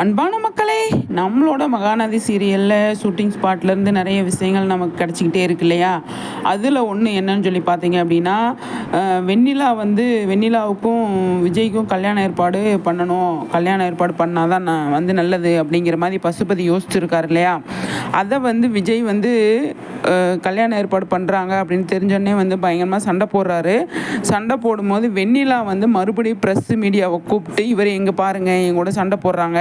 அன்பான மக்களே, நம்மளோட மகாநதி சீரியலில் ஷூட்டிங் ஸ்பாட்லேருந்து நிறைய விஷயங்கள் நமக்கு கிடச்சிக்கிட்டே இருக்கு இல்லையா? அதில் ஒன்று என்னன்னு சொல்லி பார்த்தீங்க அப்படின்னா, வெண்ணிலாவுக்கும் விஜய்க்கும் கல்யாண ஏற்பாடு பண்ணணும். கல்யாண ஏற்பாடு பண்ணால் தான் நான் நல்லது அப்படிங்கிற மாதிரி பசுபதி யோசிச்சுருக்காரு இல்லையா? அதை விஜய் கல்யாண ஏற்பாடு பண்ணுறாங்க அப்படின்னு தெரிஞ்சோடனே பயங்கரமாக சண்டை போடுறாரு. சண்டை போடும்போது வெண்ணிலா மறுபடியும் ப்ரெஸ் மீடியாவை கூப்பிட்டு, இவர் எங்கே பாருங்கள் என் கூட சண்டை போடுறாங்க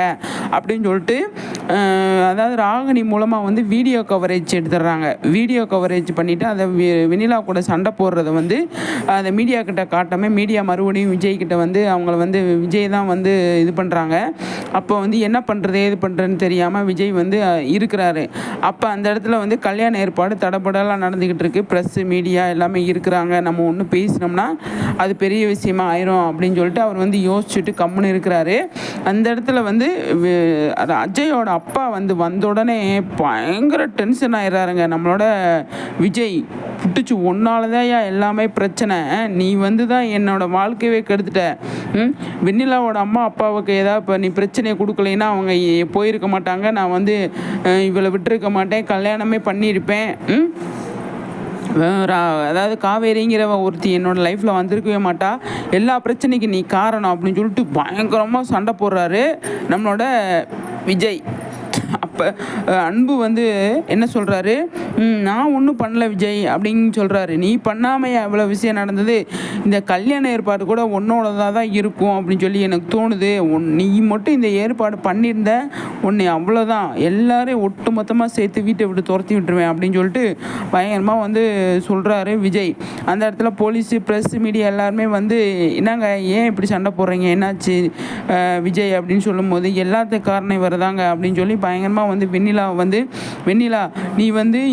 அப்படின்னு சொல்லிட்டு, அதாவது ராகினி மூலமாக வீடியோ கவரேஜ் எடுத்துடுறாங்க. வீடியோ கவரேஜ் பண்ணிவிட்டு அதை வெண்ணிலா கூட சண்டை போடுறத அதை மீடியா கிட்ட காட்டாமல் மீடியா மறுபடியும் விஜய் கிட்ட அவங்கள விஜய் தான் இது பண்ணுறாங்க. அப்போ என்ன பண்ணுறது ஏது பண்ணுறதுன்னு தெரியாமல் விஜய் இருக்கிறாரு. அப்போ அந்த இடத்துல கல்யாண ஏற்பாடு தடபடலாம் நடந்துக்கிட்டு இருக்கு. ப்ரெஸ்ஸு மீடியா எல்லாமே இருக்கிறாங்க. நம்ம ஒன்று பேசினோம்னா அது பெரிய விஷயமா ஆயிரும் அப்படின்னு சொல்லிட்டு அவர் யோசிச்சுட்டு கம்முன்னு இருக்கிறாரு. அந்த இடத்துல அஜயோட அப்பா வந்த உடனே பயங்கர டென்ஷன் ஆயிடுறாருங்க. நம்மளோட விஜய் புட்டுச்சு, ஒன்னாலதான்யா எல்லாமே பிரச்சனை, நீ தான் என்னோட வாழ்க்கையவே கெடுத்துட்ட. வெண்ணிலாவோட அம்மா அப்பாவுக்கு ஏதாவது இப்போ நீ பிரச்சனையை கொடுக்கலைன்னா அவங்க போயிருக்க மாட்டாங்க. நான் இவளை விட்டுருக்க மாட்டேன், கல்யாணமே பண்ணியிருப்பேன். அதாவது காவேரிங்கிறவ ஒருத்தி என்னோட லைஃப்பில் வந்திருக்கவே மாட்டா, எல்லா பிரச்சனைக்கும் நீ காரணம் அப்படின்னு சொல்லிட்டு பயங்கரமாக சண்டை போடுறாரு நம்மளோட விஜய். அப்போ அன்பு என்ன சொல்கிறாரு, நான் ஒன்றும் பண்ணல விஜய் அப்படின்னு சொல்கிறாரு. நீ பண்ணாமையா அவ்வளோ விஷயம் நடந்தது, இந்த கல்யாண ஏற்பாடு கூட உன்னோடதாக தான் இருக்கும் அப்படின்னு சொல்லி எனக்கு தோணுது. நீ மட்டும் இந்த ஏற்பாடு பண்ணியிருந்த உன்னை அவ்வளோதான், எல்லாரையும் ஒட்டு மொத்தமாக சேர்த்து வீட்டை விட்டு துரத்தி விட்டுருவேன் அப்படின்னு சொல்லிட்டு பயங்கரமாக சொல்கிறாரு விஜய். அந்த இடத்துல போலீஸு ப்ரெஸ் மீடியா எல்லாருமே என்னங்க ஏன் இப்படி சண்டை போடுறீங்க, என்னாச்சு விஜய் அப்படின்னு சொல்லும்போது, எல்லாத்துக்கும் காரணம் வருதாங்க அப்படின்னு சொல்லி பயங்கரமாக வெண்ணிலா நீ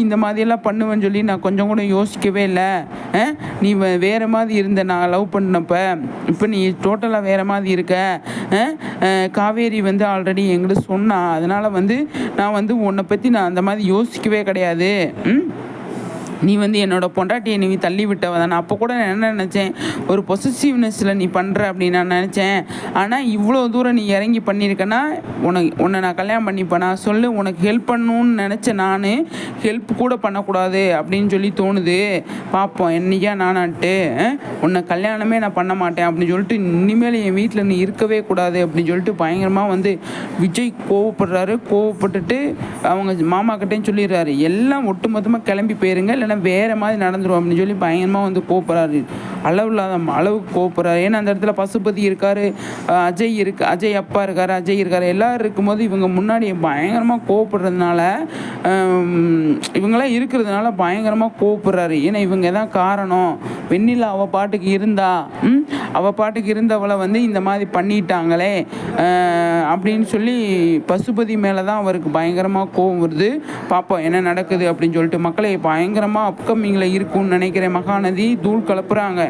இந்த மாதிரியெல்லாம் பண்ணுவேன்னு சொல்லி நான் கொஞ்சம் கூட யோசிக்கவே இல்லை. நீ வேறு மாதிரி இருந்த நான் லவ் பண்ணப்ப, இப்போ நீ டோட்டலாக வேறு மாதிரி இருக்க. காவேரி ஆல்ரெடி எங்கிட்ட சொன்னா, அதனால் நான் உன்னை பற்றி நான் அந்த மாதிரி யோசிக்கவே கிடையாது. நீ என்னோட பொண்டாட்டியை நீ தள்ளி விட்டவ தானே. அப்போ கூட நான் என்ன நினச்சேன், ஒரு பொசசிவ்னஸில் நீ பண்ணுற அப்படின்னு நான் நினச்சேன். ஆனால் இவ்வளோ தூரம் நீ இறங்கி பண்ணியிருக்கேன்னா உன்னை நான் கல்யாணம் பண்ணிப்பேனா சொல்லு. உனக்கு ஹெல்ப் பண்ணணும்னு நினச்சேன், நான் ஹெல்ப் கூட பண்ணக்கூடாது அப்படின்னு சொல்லி தோணுது. பார்ப்போம் என்னைக்கா நானான்ட்டு, உன்னை கல்யாணமே நான் பண்ண மாட்டேன் அப்படின்னு சொல்லிட்டு, இனிமேல் என் வீட்டில் நீ இருக்கவே கூடாது அப்படின்னு சொல்லிட்டு பயங்கரமாக விஜய் கோவப்படுறாரு. கோவப்பட்டுட்டு அவங்க மாமா கிட்டேன்னு சொல்லிடுறாரு, எல்லாம் ஒட்டுமொத்தமாக கிளம்பி போயிருங்க, இல்லைன்னா வேறு மாதிரி நடந்துடும் அப்படின்னு சொல்லி பயங்கரமாக கோவப்படுறாரு. அளவு இல்லாத அளவுக்கு கோவப்படுறாரு. ஏன்னா அந்த இடத்துல பசுபதி இருக்கார், அஜய் அப்பா இருக்கார், அஜய் இருக்கார், எல்லோரும் இருக்கும்போது இவங்க முன்னாடி பயங்கரமாக கோவப்படுறதுனால, இவங்களாம் இருக்கிறதுனால பயங்கரமாக கோவப்படுறாரு. ஏன்னா இவங்க தான் காரணம். வெண்ணிலா அவள் பாட்டுக்கு இருந்தவளை இந்த மாதிரி பண்ணிட்டாங்களே அப்படின்னு சொல்லி பசுபதி மேலே தான் அவருக்கு பயங்கரமாக கோவம் வருது. பார்ப்போம் என்ன நடக்குது அப்படின்னு சொல்லிட்டு. மக்களை பயங்கரமாக அப்கமிங்கில் இருக்கும்னு நினைக்கிறேன். மகாநதி தூள் கலப்புறாங்க.